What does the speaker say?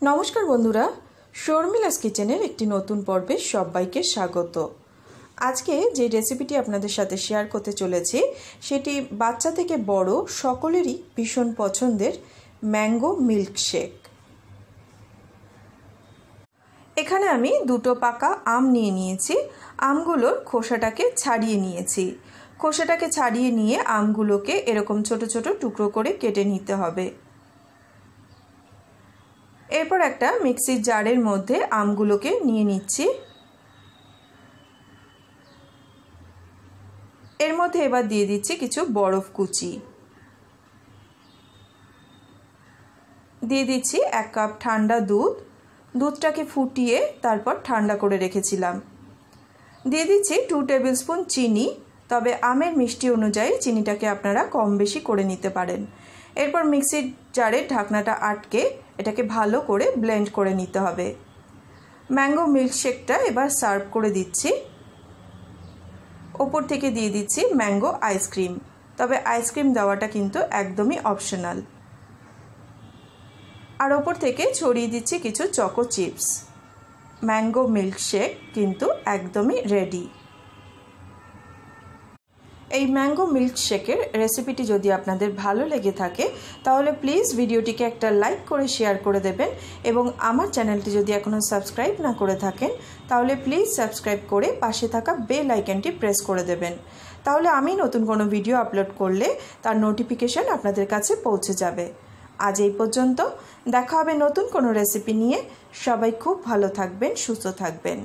নমস্কার বন্ধুরা, শর্মিলাস কিচেনের একটি নতুন পর্বে সবাইকে স্বাগত। আজকে যে রেসিপিটি আপনাদের সাথে শেয়ার করতে চলেছি সেটি বাচ্চা থেকে বড় সকলেরই ভীষণ পছন্দের ম্যাঙ্গো মিল্কশেক। এখানে আমি দুটো পাকা আম নিয়ে নিয়েছি। আমগুলোর খোসাটাকে ছাড়িয়ে নিয়েছি। খোসাটাকে ছাড়িয়ে নিয়ে আমগুলোকে এরকম ছোট ছোট টুকরো করে কেটে নিতে হবে। এরপর একটা মিক্সির জারের মধ্যে আমগুলোকে নিয়ে নিচ্ছি। এর মধ্যে এবার দিয়ে দিচ্ছি কিছু বরফ কুচি, দিয়ে দিচ্ছি 1 কাপ ঠান্ডা দুধ। দুধটাকে ফুটিয়ে তারপর ঠান্ডা করে রেখেছিলাম। দিয়ে দিচ্ছি 2 টেবিল স্পুন চিনি, তবে আমের মিষ্টি অনুযায়ী চিনিটাকে আপনারা কম বেশি করে নিতে পারেন। এরপর মিক্সির জারের ঢাকনাটা আটকে এটাকে ভালো করে ব্লেন্ড করে নিতে হবে। ম্যাঙ্গো মিল্কশেকটা এবার সার্ভ করে দিচ্ছি। ওপর থেকে দিয়ে দিচ্ছি ম্যাঙ্গো আইসক্রিম, তবে আইসক্রিম দেওয়াটা কিন্তু একদমই অপশনাল। আর ওপর থেকে ছড়িয়ে দিচ্ছি কিছু চকো চিপস। ম্যাঙ্গো মিল্কশেক কিন্তু একদমই রেডি। এই ম্যাঙ্গো মিল্কশেকের রেসিপিটি যদি আপনাদের ভালো লেগে থাকে তাহলে প্লিজ ভিডিওটিকে একটা লাইক করে শেয়ার করে দেবেন, এবং আমার চ্যানেলটি যদি এখনও সাবস্ক্রাইব না করে থাকেন তাহলে প্লিজ সাবস্ক্রাইব করে পাশে থাকা বেল আইকনটি প্রেস করে দেবেন। তাহলে আমি নতুন কোনো ভিডিও আপলোড করলে তার নোটিফিকেশন আপনাদের কাছে পৌঁছে যাবে। আজ এই পর্যন্ত, দেখা হবে নতুন কোনো রেসিপি নিয়ে। সবাই খুব ভালো থাকবেন, সুস্থ থাকবেন।